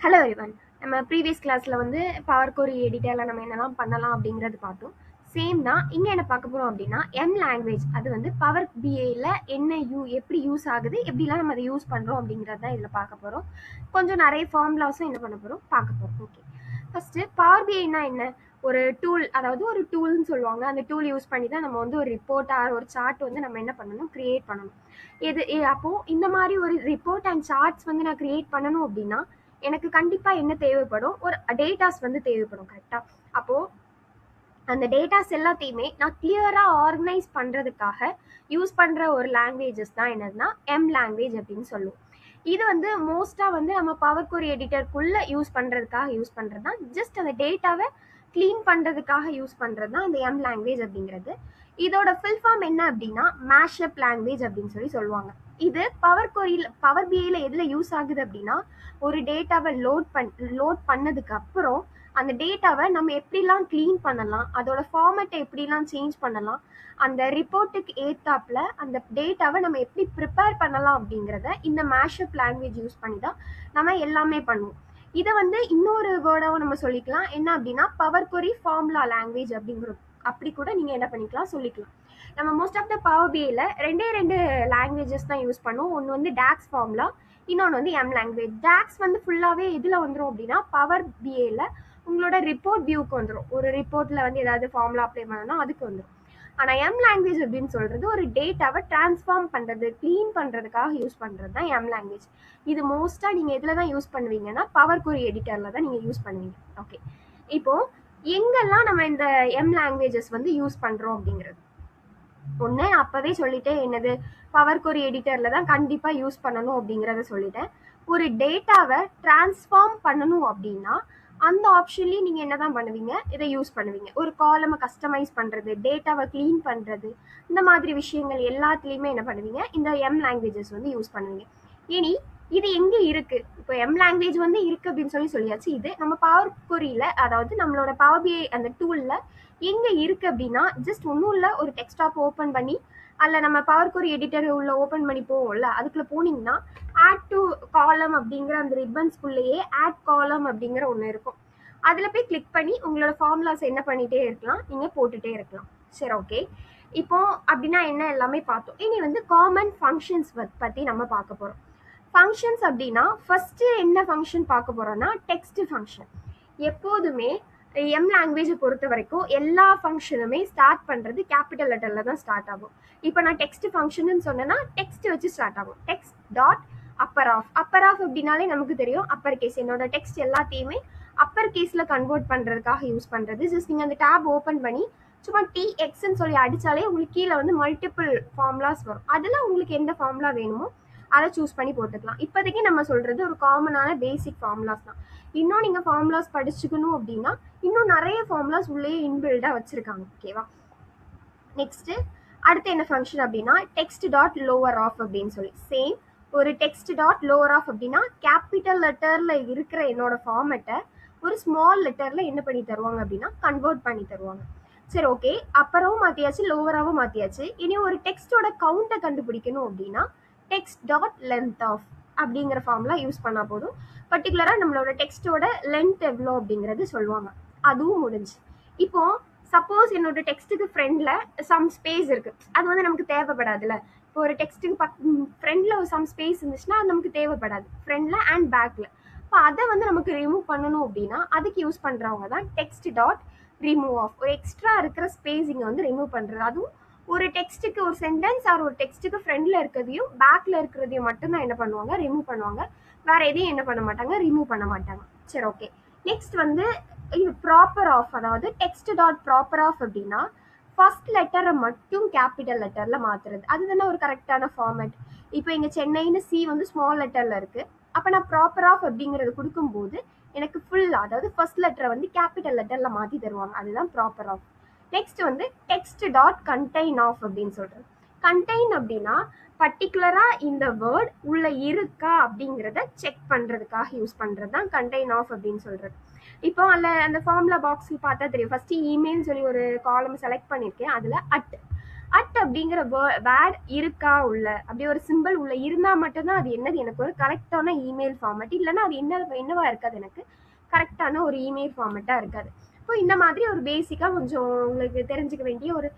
Hello everyone. நம்ம previous கிளாஸில் வந்து பவர் கொரி எடிட்டரில் நம்ம என்னெல்லாம் பண்ணலாம் அப்படிங்கிறது பார்த்தோம். சேம் தான் இங்கே என்ன பார்க்க போகிறோம் அப்படின்னா எம் லாங்குவேஜ் அது வந்து பவர் பிஏயில் என்ன எப்படி யூஸ் ஆகுது, எப்படிலாம் நம்ம அதை யூஸ் பண்ணுறோம் அப்படிங்கிறது தான் இதில் பார்க்க போகிறோம். கொஞ்சம் நிறைய ஃபார்முலாஸும் என்ன பண்ண போகிறோம் பார்க்க போகிறோம். ஓகே, ஃபஸ்ட்டு பவர் பிஐனா என்ன? ஒரு டூல், அதாவது ஒரு டூல்னு சொல்லுவாங்க. அந்த டூல் யூஸ் பண்ணி தான் நம்ம வந்து ஒரு ரிப்போர்ட் ஆர் ஒரு சார்ட் வந்து நம்ம என்ன பண்ணணும், கிரியேட் பண்ணணும். அப்போது இந்த மாதிரி ஒரு ரிப்போர்ட் அண்ட் சார்ட்ஸ் வந்து நான் கிரியேட் பண்ணணும் அப்படின்னா எனக்கு கண்டிப்பாக என்ன தேவைப்படும், ஒரு டேட்டாஸ் வந்து தேவைப்படும். கரெக்டாக? அப்போது அந்த டேட்டாஸ் எல்லாத்தையுமே நான் கிளியராக ஆர்கனைஸ் பண்ணுறதுக்காக யூஸ் பண்ணுற ஒரு லாங்குவேஜஸ் தான் என்னதுன்னா எம் லாங்குவேஜ் அப்படின்னு சொல்லுவோம். இது வந்து மோஸ்ட்டாக வந்து நம்ம பவர் கொரி எடிட்டருக்குள்ளே யூஸ் பண்ணுறதுக்காக யூஸ் பண்ணுறது தான். ஜஸ்ட் அந்த டேட்டாவை க்ளீன் பண்ணுறதுக்காக யூஸ் பண்ணுறது தான் இந்த எம் லாங்குவேஜ் அப்படிங்கிறது. இதோட ஃபுல் ஃபார்ம் என்ன அப்படின்னா மேஷப் லாங்குவேஜ் அப்படின்னு சொல்லுவாங்க. இது பவர் பிஐயில் எதில் யூஸ் ஆகுது அப்படின்னா ஒரு டேட்டாவை லோட் பண்ணதுக்கு அப்புறம் அந்த டேட்டாவை நம்ம எப்படிலாம் க்ளீன் பண்ணலாம், அதோட ஃபார்மேட்டை எப்படிலாம் சேஞ்ச் பண்ணலாம், அந்த ரிப்போர்ட்டுக்கு ஏத்தாப்புல அந்த டேட்டாவை நம்ம எப்படி ப்ரிப்பேர் பண்ணலாம் அப்படிங்கிறத இந்த மேஷப் லாங்குவேஜ் யூஸ் பண்ணி தான் நம்ம எல்லாமே பண்ணுவோம். இதை வந்து இன்னொரு வேர்டாகவும் நம்ம சொல்லிக்கலாம். என்ன அப்படின்னா பவர் கொரி ஃபார்முலா லாங்குவேஜ் அப்படிங்கிறது அப்படி கூட நீங்கள் என்ன பண்ணிக்கலாம் சொல்லிக்கலாம். நம்ம மோஸ்ட் ஆஃப் த பவர் பிஏல ரெண்டு லாங்குவேஜஸ் தான் யூஸ் பண்ணுவோம். ஒன்று வந்து டாக்ஸ் ஃபார்முலா, இன்னொன்று வந்து எம் லாங்குவேஜ். டாக்ஸ் வந்து ஃபுல்லாகவே இதில் வந்துடும் அப்படின்னா பவர் பிஏல உங்களோட ரிப்போர்ட் வியூக்கு வந்துடும். ஒரு ரிப்போர்ட்டில் வந்து ஏதாவது ஃபார்முலா அப்ளை பண்ணணும் அதுக்கு வந்துடும். ஆனால் எம் லாங்குவேஜ் அப்படின்னு சொல்கிறது ஒரு டேட்டாவை டிரான்ஸ்ஃபார்ம் பண்ணுறது, க்ளீன் பண்ணுறதுக்காக யூஸ் பண்ணுறது தான் எம் லாங்குவேஜ். இது மோஸ்ட்டாக நீங்கள் எதில் தான் யூஸ் பண்ணுவீங்கன்னா பவர் கொரி எடிட்டரில் தான் நீங்கள் யூஸ் பண்ணுவீங்க. ஓகே, இப்போது எங்கெல்லாம் நம்ம இந்த எம் லாங்குவேஜஸ் வந்து யூஸ் பண்ணுறோம் அப்படிங்கிறது ஒன்று அப்போவே சொல்லிட்டேன். என்னது, பவர் கொரி எடிட்டரில் தான் கண்டிப்பாக யூஸ் பண்ணணும் அப்படிங்கிறத சொல்லிட்டேன். ஒரு டேட்டாவை டிரான்ஸ்ஃபார்ம் பண்ணணும் அப்படின்னா அந்த ஆப்ஷன்லேயும் நீங்கள் என்ன தான் பண்ணுவீங்க, இதை யூஸ் பண்ணுவீங்க. ஒரு காலமை கஸ்டமைஸ் பண்ணுறது, டேட்டாவை க்ளீன் பண்ணுறது, இந்த மாதிரி விஷயங்கள் எல்லாத்துலேயுமே என்ன பண்ணுவீங்க, இந்த எம் லாங்குவேஜஸ் வந்து யூஸ் பண்ணுவீங்க. இனி இது எங்கே இருக்குது? இப்போ எம் லாங்குவேஜ் வந்து இருக்குது அப்படின்னு சொல்லியாச்சு. இது நம்ம பவர் கொரியில், அதாவது நம்மளோட பவர் பிஐ அந்த டூலில் எங்கே இருக்குது அப்படின்னா ஜஸ்ட் ஒன்றும் இல்லை, ஒரு டெக்ஸ்டாப் ஓப்பன் பண்ணி அதில் நம்ம பவர் கொரி எடிட்டர் உள்ள ஓப்பன் பண்ணி போவோம்ல, அதுக்குள்ளே போனீங்கன்னா ஆட் டு காலம் அப்படிங்கிற அந்த ரிப்பன்ஸ்குள்ளேயே ஆட் காலம் அப்படிங்கிற ஒன்று இருக்கும். அதில் போய் கிளிக் பண்ணி உங்களோட ஃபார்முலாஸ் என்ன பண்ணிகிட்டே இருக்கலாம், நீங்கள் போட்டுகிட்டே இருக்கலாம். சரி, ஓகே. இப்போ அப்படின்னா என்ன எல்லாமே பார்த்தோம். இனி வந்து காமன் ஃபங்க்ஷன்ஸ் பற்றி நம்ம பார்க்க போகிறோம். ஃபங்க்ஷன்ஸ் அப்படின்னா ஃபஸ்ட்டு என்ன ஃபங்க்ஷன் பார்க்க போகிறோன்னா டெக்ஸ்ட் ஃபங்க்ஷன். எப்போதுமே எம் லாங்குவேஜை பொறுத்த வரைக்கும் எல்லா ஃபங்க்ஷனுமே ஸ்டார்ட் பண்ணுறது கேபிட்டல் லெட்டரில் தான் ஸ்டார்ட் ஆகும். இப்போ நான் டெக்ஸ்ட் ஃபங்க்ஷன் சொன்னேன்னா டெக்ஸ்ட் வச்சு ஸ்டார்ட் ஆகும். டெக்ஸ்ட் டாட் அப்பர் ஆஃப் அப்படின்னாலே நமக்கு தெரியும் அப்பர் கேஸ். என்னோட டெக்ஸ்ட் எல்லாத்தையுமே அப்பர் கேஸில் கன்வெர்ட் பண்ணுறதுக்காக யூஸ் பண்ணுறது. ஜஸ்ட் நீங்கள் அந்த டேப் ஓப்பன் பண்ணி சும்மா டிஎக்ஸ்ன்னு சொல்லி அடித்தாலே உங்களுக்கு கீழே வந்து மல்டிபிள் ஃபார்முலாஸ் வரும். அதில் உங்களுக்கு எந்த ஃபார்முலா வேணுமோ அதை சூஸ் பண்ணி போட்டுக்கலாம். இப்போதைக்கு நம்ம சொல்கிறது ஒரு காமனான பேசிக் ஃபார்முலாஸ் தான். இன்னும் நீங்கள் ஃபார்முலாஸ் படிச்சுக்கணும் அப்படின்னா இன்னும் நிறைய ஃபார்முலாஸ் உள்ளே இன்பில்டாக வச்சுருக்காங்க. ஓகேவா? நெக்ஸ்ட்டு அடுத்து என்ன ஃபங்க்ஷன் அப்படின்னா டெக்ஸ்ட் டாட் லோவர் ஆஃப் அப்படின்னு சொல்லி. சேம் ஒரு டெக்ஸ்ட் டாட் லோவர் ஆஃப் அப்படின்னா கேபிட்டல் லெட்டரில் இருக்கிற என்னோட ஃபார்மெட்டை ஒரு ஸ்மால் லெட்டரில் என்ன பண்ணி தருவாங்க அப்படின்னா கன்வெர்ட் பண்ணி தருவாங்க. சரி, ஓகே. அப்பராவும் மாற்றியாச்சு, லோவராகவும் மாற்றியாச்சு. இனி ஒரு டெக்ஸ்டோட கவுண்ட்டை கண்டுபிடிக்கணும் அப்படின்னா டெக்ஸ்ட் டாட் லென்த் ஆஃப் அப்படிங்கிற ஃபார்முலா யூஸ் பண்ணால் போதும். பர்டிகுலராக நம்மளோட டெக்ஸ்டோட லென்த் எவ்வளோ அப்படிங்கிறது சொல்லுவாங்க. அதுவும் முடிஞ்சு. இப்போ சப்போஸ் என்னோட டெக்ஸ்ட்டுக்கு ஃப்ரெண்டில் சம் ஸ்பேஸ் இருக்குது, அது வந்து நமக்கு தேவைப்படாதுல்ல. இப்போ ஒரு டெக்ஸ்ட்டுக்கு ஃப்ரெண்டில் ஒரு சம் ஸ்பேஸ் இருந்துச்சுன்னா அது நமக்கு தேவைப்படாது, ஃப்ரெண்டில் அண்ட் பேக்கில். இப்போ அதை வந்து நமக்கு ரிமூவ் பண்ணணும் அப்படின்னா அதுக்கு யூஸ் பண்ணுறவங்க தான் டெக்ஸ்ட் டாட் ரிமூவ் ஆஃப். ஒரு எக்ஸ்ட்ரா இருக்கிற ஸ்பேஸிங்கை வந்து ரிமூவ் பண்ணுறது. அதுவும் ஒரு டெக்ஸ்ட்டுக்கு ஒரு சென்டென்ஸ் ஆர் ஒரு டெக்ஸ்ட்டுக்கு ஃப்ரெண்டில் இருக்கிறதையும் பேக்கில் இருக்கிறதையும் மட்டும்தான் என்ன பண்ணுவாங்க, ரிமூவ் பண்ணுவாங்க. வேறு எதையும் என்ன பண்ண மாட்டாங்க, ரிமூவ் பண்ண மாட்டாங்க. சரி, ஓகே. நெக்ஸ்ட் வந்து இது ப்ராப்பர் ஆஃப், அதாவது டெக்ஸ்ட் டாட் ப்ராப்பர் ஆஃப் அப்படின்னா ஃபர்ஸ்ட் லெட்டரை மட்டும் கேபிட்டல் லெட்டரில் மாற்றுறது. அதுதானே ஒரு கரெக்டான ஃபார்மேட். இப்போ இங்கே சென்னைன்னு சி வந்து ஸ்மால் லெட்டரில் இருக்குது. அப்போ நான் ப்ராப்பர் ஆஃப் அப்படிங்கிறது கொடுக்கும்போது எனக்கு ஃபுல்லாக, அதாவது ஃபர்ஸ்ட் லெட்டரை வந்து கேபிட்டல் லெட்டரில் மாற்றி தருவாங்க. அதுதான் ப்ராப்பர் ஆஃப். நெக்ஸ்ட் வந்து டெக்ஸ்ட் டாட் கண்டெயின் ஆஃப் அப்படின்னு சொல்கிறது. கண்டெயின் அப்படின்னா பர்டிகுலராக இந்த வேர்ட் உள்ள இருக்கா அப்படிங்கிறத செக் பண்ணுறதுக்காக யூஸ் பண்ணுறது தான் கண்டெயின் ஆஃப் அப்படின்னு சொல்கிறது. இப்போ அதில் அந்த ஃபார்முலா பாக்ஸில் பார்த்தா தெரியும். ஃபஸ்ட்டு இமெயில் சொல்லி ஒரு காலம் செலக்ட் பண்ணியிருக்கேன். அதில் அட் அப்படிங்கிற வேர்ட் இருக்கா உள்ள, அப்படி ஒரு சிம்பிள் உள்ள இருந்தா மட்டும்தான் அது என்னது எனக்கு ஒரு கரெக்டான இமெயில் ஃபார்மேட். இல்லைன்னா அது என்னவா இருக்காது, எனக்கு கரெக்டான ஒரு இமெயில் ஃபார்மேட்டா இருக்காது. இப்போ இந்த மாதிரி ஒரு பேசிக்கா கொஞ்சம் உங்களுக்கு தெரிஞ்சுக்க வேண்டிய ஒரு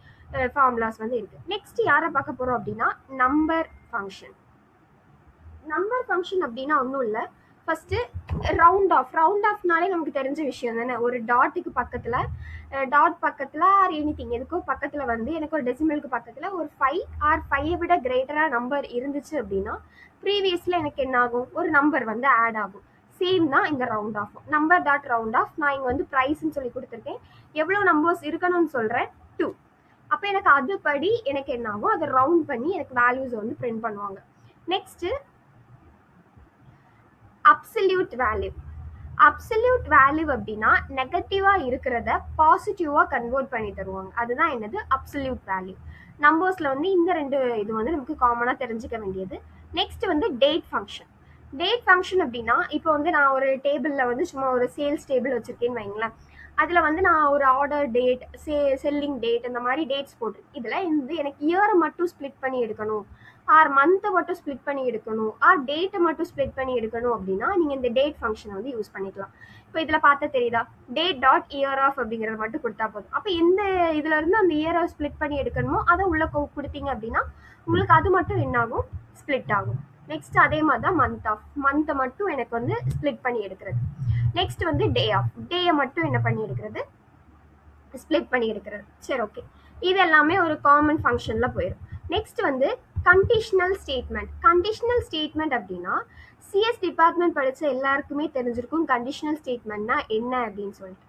ஃபார்முலாஸ் வந்து இருக்கு. நெக்ஸ்ட் யாரை பார்க்க போறோம் அப்படின்னா நம்பர் ஃபங்க்ஷன். நம்பர் ஃபங்க்ஷன் அப்படின்னா ஒன்றும் இல்லை, ஃபர்ஸ்ட் ரவுண்ட் ஆஃப்னாலே நமக்கு தெரிஞ்ச விஷயம் தானே. ஒரு டாட்டுக்கு பக்கத்துல டாட் பக்கத்துல ஆர் எனிதிங் எதுக்கோ பக்கத்துல வந்து எனக்கு ஒரு டெசிமலுக்கு பக்கத்துல ஒரு 5 ஆர் 5 விட கிரேட்டரா நம்பர் இருந்துச்சு அப்படின்னா ப்ரீவியஸ்ல எனக்கு என்ன ஆகும், ஒரு நம்பர் வந்து ஆட் ஆகும். சேம் தான் இந்த round off. Number dot round off, நான் இங்க வந்து ப்ரைஸ்ன்னு சொல்லி கொடுத்துருக்கேன், எவ்வளவு நம்பர்ஸ் இருக்கணும்னு சொல்றேன் 2. அப்ப எனக்கு அதுபடி எனக்கு என்ன ஆகும், அதை ரவுண்ட் பண்ணி எனக்கு வேல்யூஸ் வந்து பிரிண்ட் பண்ணுவாங்க. Next absolute value. Absolute value அப்படின்னா நெகட்டிவா இருக்கிறத பாசிட்டிவா கன்வெர்ட் பண்ணி தருவாங்க, அதுதான் என்னது அப்சல்யூட் வேல்யூ. நம்பர்ஸ்ல வந்து இந்த ரெண்டு இது வந்து நமக்கு காமனா தெரிஞ்சுக்க வேண்டியது. நெக்ஸ்ட் வந்து டேட் ஃபங்க்ஷன். டேட் ஃபங்க்ஷன் அப்படின்னா இப்போ வந்து நான் ஒரு டேபிள்ல வந்து சும்மா ஒரு சேல்ஸ் டேபிள் வச்சிருக்கேன்னு வைங்களேன், அதுல வந்து நான் ஒரு ஆர்டர் டேட், செல்லிங் டேட், இந்த மாதிரி டேட்ஸ் போட்டிருக்கேன். இதுல இருந்து எனக்கு இயரை மட்டும் ஸ்பிளிட் பண்ணி எடுக்கணும், ஆர் மந்த்தை மட்டும் ஸ்பிளிட் பண்ணி எடுக்கணும், ஆர் டேட்டை மட்டும் ஸ்பிளிட் பண்ணி எடுக்கணும் அப்படின்னா நீங்க இந்த டேட் ஃபங்க்ஷனை வந்து யூஸ் பண்ணிக்கலாம். இப்போ இதுல பார்த்தா தெரியுதா, டேட் டாட் இயர் ஆஃப் அப்படிங்கறத மட்டும் கொடுத்தா போதும். அப்ப எந்த இதுல இருந்து அந்த இயரை ஸ்பிளிட் பண்ணி எடுக்கணுமோ அதை உள்ள கொடுத்தீங்க அப்படின்னா உங்களுக்கு அது மட்டும் என்ன ஆகும், ஸ்பிளிட் ஆகும். நெக்ஸ்ட் அதே மாதிரி தான் மந்த் ஆஃப், மந்த்தை மட்டும் எனக்கு வந்து ஸ்பிளிட் பண்ணி எடுக்கிறது. நெக்ஸ்ட் வந்து டே ஆஃப், டேயை மட்டும் என்ன பண்ணி எடுக்கிறது, ஸ்பிளிட் பண்ணி எடுக்கிறது. சரி, ஓகே, இது எல்லாமே ஒரு காமன் ஃபங்க்ஷன்ல போயிடும். நெக்ஸ்ட் வந்து கண்டிஷனல் ஸ்டேட்மெண்ட். கண்டிஷனல் ஸ்டேட்மெண்ட் அப்படின்னா சிஎஸ் டிபார்ட்மெண்ட் படிச்ச எல்லாருக்குமே தெரிஞ்சிருக்கும் கண்டிஷனல் ஸ்டேட்மெண்ட்னா என்ன அப்படின்னு சொல்லிட்டு.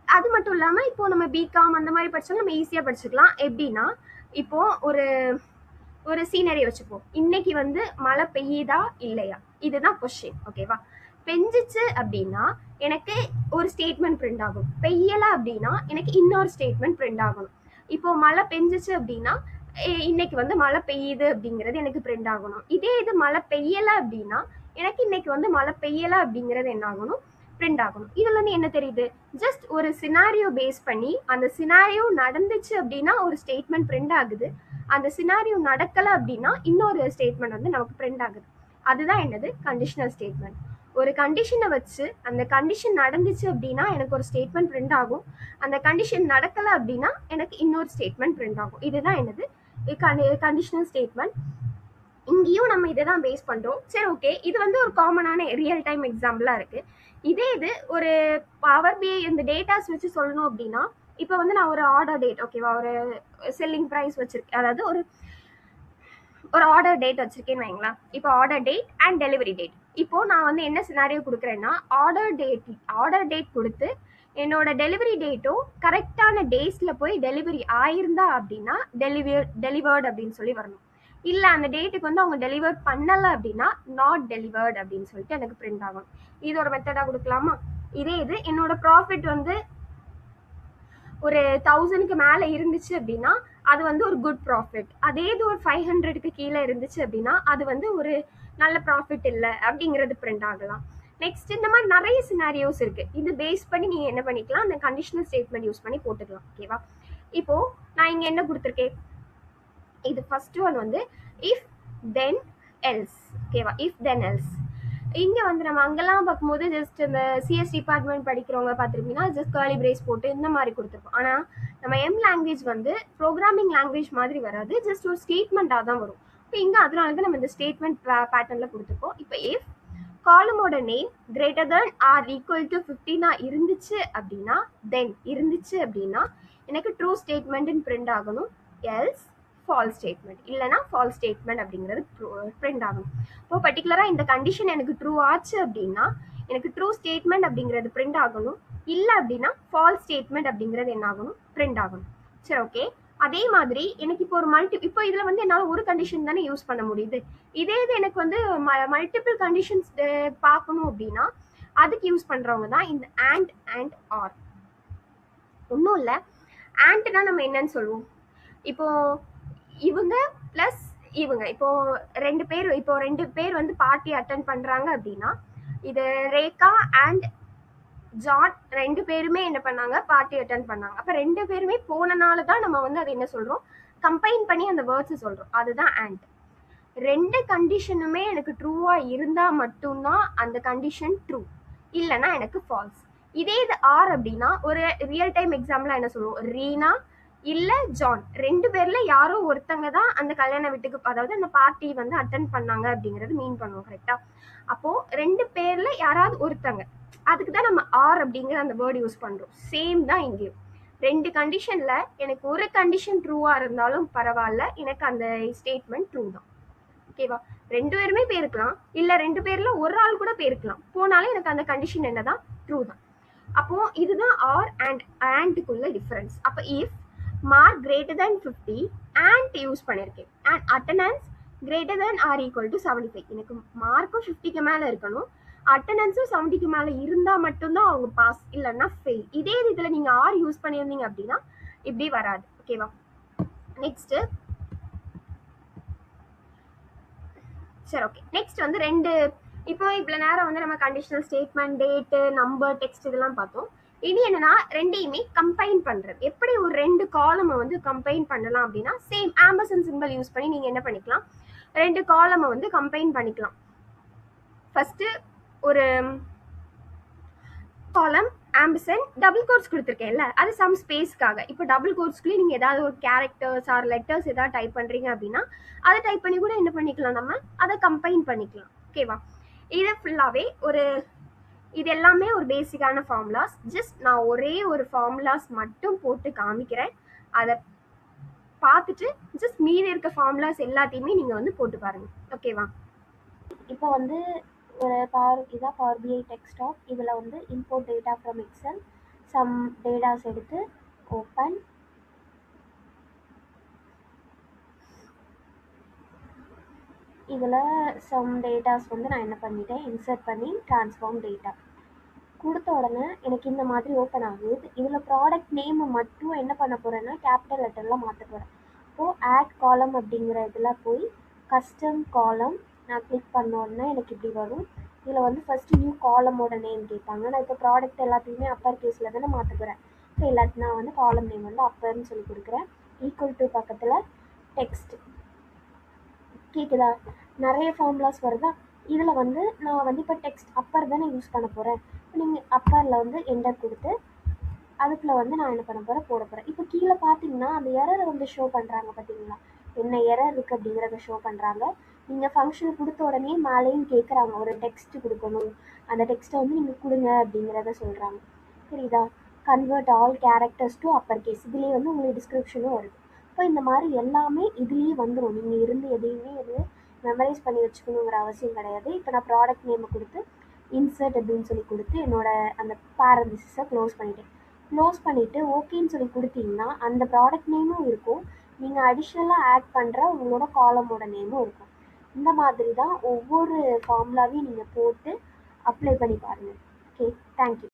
அது மட்டும் இல்லாம இப்போ நம்ம பிகாம் அந்த மாதிரி படிச்சாலும் நம்ம ஈஸியா படிச்சுக்கலாம். எப்படின்னா இப்போ ஒரு ஒரு சீனரி வச்சுப்போம், இன்னைக்கு வந்து மழை பெய்யுதா இல்லையா, இதுதான் கொஸ்டின். ஓகேவா, பெஞ்சிச்சு அப்படின்னா எனக்கு ஒரு ஸ்டேட்மெண்ட் பிரிண்ட் ஆகும், பெய்யல அப்படின்னா எனக்கு இன்னொரு ஸ்டேட்மெண்ட் பிரிண்ட் ஆகணும். இப்போ மழை பெஞ்சிச்சு அப்படின்னா இன்னைக்கு வந்து மழை பெய்யுது அப்படிங்கிறது எனக்கு பிரிண்ட் ஆகணும். இதே இது மழை பெய்யல அப்படின்னா எனக்கு இன்னைக்கு வந்து மழை பெய்யல அப்படிங்கிறது என்ன ஆகணும், பிரிண்ட் ஆகணும். இதுல இருந்து என்ன தெரியுது, ஜஸ்ட் ஒரு சினாரியோ பேஸ் பண்ணி அந்த சினாரியோ நடந்துச்சு அப்படின்னா ஒரு ஸ்டேட்மெண்ட் பிரிண்ட் ஆகுது, அந்த சினாரியோ நடக்கல அப்படின்னா இன்னொரு ஸ்டேட்மெண்ட் வந்து நமக்கு பிரிண்ட் ஆகுது. அதுதான் என்னது கண்டிஷனல் ஸ்டேட்மெண்ட். ஒரு கண்டிஷனை வச்சு அந்த கண்டிஷன் நடந்துச்சு அப்படின்னா எனக்கு ஒரு ஸ்டேட்மெண்ட் பிரிண்ட் ஆகும், அந்த கண்டிஷன் நடக்கல அப்படின்னா எனக்கு இன்னொரு ஸ்டேட்மெண்ட் பிரிண்ட் ஆகும். இதுதான் என்னது கண்டிஷனல் ஸ்டேட்மெண்ட். இங்கேயும் நம்ம இதை தான் பேஸ் பண்றோம். சரி, ஓகே, இது வந்து ஒரு காமனான ரியல் டைம் எக்ஸாம்பிளா இருக்கு. இதே இது ஒரு பவர் பிஐ இந்த டேட்டாஸ் வச்சு சொல்லணும் அப்படின்னா இப்போ வந்து நான் ஒரு ஆர்டர் டேட், ஓகேவா, ஒரு செல்லிங் ப்ரைஸ் வச்சிருக்கேன், அதாவது ஒரு ஆர்டர் டேட் வச்சிருக்கேன்னு வைங்களா. இப்போ order date and delivery date. இப்போ நான் வந்து என்ன சினாரியோ கொடுக்குறேன்னா ஆர்டர் டேட் கொடுத்து என்னோட டெலிவரி டேட்டும் கரெக்டான டேஸ்ல போய் டெலிவரி ஆயிருந்தா அப்படின்னா டெலிவர்ட் அப்படின்னு சொல்லி வரணும். இல்ல அந்த டேட்டுக்கு வந்து அவங்க டெலிவர் பண்ணல அப்படின்னா நாட் டெலிவர்ட் அப்படின்னு சொல்லிட்டு எனக்கு பிரிண்ட் ஆகும். இது ஒரு மெத்தடா கொடுக்கலாமா. இதே இது என்னோட ப்ராஃபிட் வந்து ஒரு 1000க்கு மேல இருந்துச்சு அப்படின்னா அது வந்து ஒரு குட் ப்ராஃபிட். அதே இது ஒரு 500க்கு கீழே இருந்துச்சு அப்படின்னா அது வந்து ஒரு நல்ல ப்ராஃபிட் இல்லை அப்படிங்கிறது பிரிண்ட் ஆகலாம். நெக்ஸ்ட் இந்த மாதிரி நிறைய சினாரியோஸ் இருக்கு. இது பேஸ் பண்ணி நீங்க என்ன பண்ணிக்கலாம், அந்த கண்டிஷனல் ஸ்டேட்மெண்ட் யூஸ் பண்ணி போட்டுக்கலாம். ஓகேவா, இப்போ நான் இங்க என்ன கொடுத்துருக்கேன், இது ஃபர்ஸ்ட் ஒன் வந்து இஃப் தென் எல்ஸ். ஓகேவா, இஃப் தென் எல்ஸ். இங்க வந்து நம்ம அங்கெல்லாம் பார்க்கும்போது ஜஸ்ட் இந்த சிஎஸ் டிபார்ட்மெண்ட் படிக்கிறவங்க பார்த்துருப்பீங்கன்னா ஜஸ்ட் கர்லி பிரேஸ் போட்டு இந்த மாதிரி கொடுத்துருப்போம். ஆனா நம்ம எம் லாங்குவேஜ் வந்து ப்ரோக்ராமிங் லாங்குவேஜ் மாதிரி வராது, ஜஸ்ட் ஒரு ஸ்டேட்மெண்ட்டாக தான் வரும். இப்போ இங்க அதனால தான் நம்ம இந்த ஸ்டேட்மெண்ட் பேட்டர்ன்ல கொடுத்துருப்போம். இப்போ இஃப் காலமோட name greater than or equal to 15 இருந்துச்சு அப்படின்னா, தென் இருந்துச்சு அப்படின்னா எனக்கு ட்ரூ ஸ்டேட்மெண்ட் பிரிண்ட் ஆகணும், எல்ஸ் ஃபால்ஸ் ஸ்டேட்மெண்ட், இல்லைனா ஃபால்ஸ் ஸ்டேட்மெண்ட் அப்படிங்கிறது பிரிண்ட் ஆகணும். இப்போ பர்டிகுலராக இந்த கண்டிஷன் எனக்கு ட்ரூ ஆச்சு அப்படின்னா எனக்கு ட்ரூ ஸ்டேட்மெண்ட் அப்படிங்கிறது பிரிண்ட் ஆகணும், இல்லை அப்படின்னா ஃபால்ஸ் ஸ்டேட்மெண்ட் அப்படிங்கிறது என்ன ஆகணும், பிரிண்ட் ஆகணும். சரி, ஓகே. அதே மாதிரி எனக்கு இப்போ ஒரு இப்போ இதுல வந்து என்னால் ஒரு கண்டிஷன் தானே யூஸ் பண்ண முடியுது. இதே இது எனக்கு வந்து மல்டிபிள் கண்டிஷன்ஸ் பார்க்கணும் அப்படின்னா அதுக்கு யூஸ் பண்றவங்க தான் இந்த அண்ட் ஆர். ஒன்றும் இல்லை, ஆண்ட்னா நம்ம என்னன்னு சொல்லுவோம், இப்போ இவங்க பிளஸ் இவங்க, இப்போ ரெண்டு பேர் வந்து பார்ட்டி அட்டென்ட் பண்றாங்க அப்படின்னா இது ரேகா அண்ட் ஜான் ரெண்டு பேருமே என்ன பண்ணாங்க, பார்ட்டி அட்டென்ட் பண்ணாங்க. அப்ப ரெண்டு பேருமே போனனால தான் நம்ம வந்து அதை என்ன சொல்றோம், கம்பைன் பண்ணி அந்த வேர்ட்ஸ் சொல்றோம், அதுதான் அண்ட். ரெண்டு கண்டிஷனுமே எனக்கு ட்ரூவா இருந்தா மட்டும்தான் அந்த கண்டிஷன் ட்ரூ, இல்லைன்னா எனக்கு ஃபால்ஸ். இதே இது ஆர் அப்படின்னா ஒரு ரியல் டைம் எக்ஸாம்பிளா என்ன சொல்லுவோம், ரீனா இல்ல ஜான் ரெண்டு பேர்ல யாரோ ஒருத்தங்க தான் அந்த கல்யாண வீட்டுக்கு, அதாவது அந்த பார்ட்டி வந்து அட்டன் பண்ணாங்க அப்படிங்கறது மீன் பண்ணுவோம், கரெக்டா? அப்போ ரெண்டு பேர்ல யாராவது ஒருத்தங்க, அதுக்கு தான் நம்ம ஆர் அப்படிங்கிற அந்த வேர்டு யூஸ் பண்றோம். சேம் தான் இங்கேயும். ரெண்டு கண்டிஷன்ல எனக்கு ஒரு கண்டிஷன் ட்ரூவா இருந்தாலும் பரவாயில்ல, எனக்கு அந்த ஸ்டேட்மெண்ட் ட்ரூ தான். ஓகேவா? ரெண்டு பேருமே போயிருக்கலாம், இல்ல ரெண்டு பேர்ல ஒரு ஆள் கூட போயிருக்கலாம், போனாலும் எனக்கு அந்த கண்டிஷன் என்னதான், ட்ரூ தான். அப்போ இதுதான் ஆர் அண்ட் ஆண்ட்க்குள்ள டிஃபரன்ஸ். அப்போ if mark greater than 50 and use பண்ணியிருக்கேன், and attendance greater than or equal to 75. எனக்கு மார்க்கும் 50க்கு மேல இருக்கணும், அட்டண்டன்ஸும் 70க்கு மேல இருந்தா மட்டும்தான் அவங்க பாஸ், இல்லைன்னா ஃபெயில். இதே இதுல நீங்க ஆர் யூஸ் பண்ணியிருந்தீங்க அப்படின்னா இப்படி வராது. ஓகேவா? நெக்ஸ்ட் சரி, ஓகே. நெக்ஸ்ட் வந்து ரெண்டு, இப்போ இவ்வளவு நேரம் வந்து நம்ம conditional statement, date, number, text இதெல்லாம் பார்த்தோம். இனி என்னன்னா ரெண்டையுமே கம்பைன் பண்றது. எப்படி ஒரு ரெண்டு காலமை வந்து கம்பைன் பண்ணலாம் அப்படின்னா, சேம் ஆம்பர்சன் சிம்பிள் யூஸ் பண்ணி நீங்க என்ன பண்ணிக்கலாம், ரெண்டு காலமை வந்து கம்பைன் பண்ணிக்கலாம். ஃபர்ஸ்ட் ஒரு காலம் ஆம்பர்சன் டபுள் கோட்ஸ் கொடுத்துருக்கேன்ல, அது சம் ஸ்பேஸ்க்காக. இப்போ டபுள் கோட்ஸ்க்குள்ளே நீங்கள் ஏதாவது ஒரு கேரக்டர்ஸ் ஆர் லெட்டர்ஸ் ஏதாவது டைப் பண்ணுறீங்க அப்படின்னா அதை டைப் பண்ணி கூட என்ன பண்ணிக்கலாம், நம்ம அதை கம்பைன் பண்ணிக்கலாம். ஓகேவா? இது ஃபுல்லாகவே ஒரு, இது எல்லாமே ஒரு பேசிக்கான ஃபார்முலாஸ். ஜஸ்ட் நான் ஒரே ஒரு ஃபார்முலாஸ் மட்டும் போட்டு காமிக்கிறேன், அதை பார்த்துட்டு ஜஸ்ட் மீதி இருக்க ஃபார்முலாஸ் எல்லாத்தையுமே நீங்கள் வந்து போட்டு பாருங்கள். ஓகேவா? இப்போ வந்து ஒரு இதான் பவர் பிஐ டெஸ்க்டாப். இதில் வந்து import data from Excel, some datas எடுத்து ஓப்பன், இதில் சம் டேட்டாஸ் வந்து நான் என்ன பண்ணிட்டேன், இன்சர்ட் பண்ணி ட்ரான்ஸ்ஃபார்ம் டேட்டா கொடுத்த உடனே எனக்கு இந்த மாதிரி ஓப்பன் ஆகுது. இதில் ப்ராடக்ட் நேம் மட்டும் என்ன பண்ண போகிறேன்னா கேபிட்டல் லெட்டரில் மாற்ற போகிறேன். இப்போது ஆட் காலம் அப்படிங்கிற இதில் போய் கஸ்டம் காலம் நான் கிளிக் பண்ண உடனே எனக்கு இப்படி வரும். இதில் வந்து ஃபஸ்ட்டு நியூ காலமோட நேம் கேட்பாங்க. நான் இப்போ ப்ராடக்ட் எல்லாத்தையுமே அப்பர் கேஸில் தானே மாற்ற போகிறேன். இப்போ எல்லாத்தையும் நான் வந்து காலம் நேம் வந்து அப்பர்னு சொல்லி கொடுக்குறேன். ஈக்குவல் டு பக்கத்தில் டெக்ஸ்ட். கேட்குதா? நிறைய ஃபார்முலாஸ் வருதா? இதில் வந்து நான் வந்து இப்போ டெக்ஸ்ட் அப்பர் தானே யூஸ் பண்ண போகிறேன். இப்போ நீங்கள் அப்பரில் வந்து என்டர் கொடுத்து அதுக்குள்ளே வந்து நான் என்ன பண்ண போகிறேன், போட போகிறேன். இப்போ கீழே பார்த்தீங்கன்னா அந்த எரரை வந்து ஷோ பண்ணுறாங்க, பார்த்தீங்களா? என்ன எரர் இருக்குது அப்படிங்கிறத ஷோ பண்ணுறாங்க. நீங்கள் ஃபங்க்ஷன் கொடுத்த உடனே மேலேயும் கேட்குறாங்க ஒரு டெக்ஸ்ட் கொடுக்கணும், அந்த டெக்ஸ்ட்டை வந்து நீங்கள் கொடுங்க அப்படிங்கிறத சொல்கிறாங்க. புரியுதா? Convert all characters to upper case. இதுலேயே வந்து உங்களுக்கு டிஸ்கிரிப்ஷனும் வருது. இப்போ இந்த மாதிரி எல்லாமே இதுலேயே வந்துடும். நீங்கள் இருந்து எதையுமே மெமரைஸ் பண்ணி வச்சுக்கணுங்கிற அவசியம் கிடையாது. இப்போ நான் ப்ராடக்ட் நேமை கொடுத்து இன்சர்ட் அப்படின்னு சொல்லி கொடுத்து என்னோட அந்த பேரந்திஸை க்ளோஸ் பண்ணிவிட்டு ஓகேன்னு சொல்லி கொடுத்தீங்கன்னா அந்த ப்ராடக்ட் நேமும் இருக்கும், நீங்கள் அடிஷ்னலாக ஆட் பண்ணுற உங்களோட காலமோட நேமும் இருக்கும். இந்த மாதிரி தான் ஒவ்வொரு ஃபார்முலாவையும் நீங்கள் போட்டு அப்ளை பண்ணி பாருங்கள். Okay, thank you.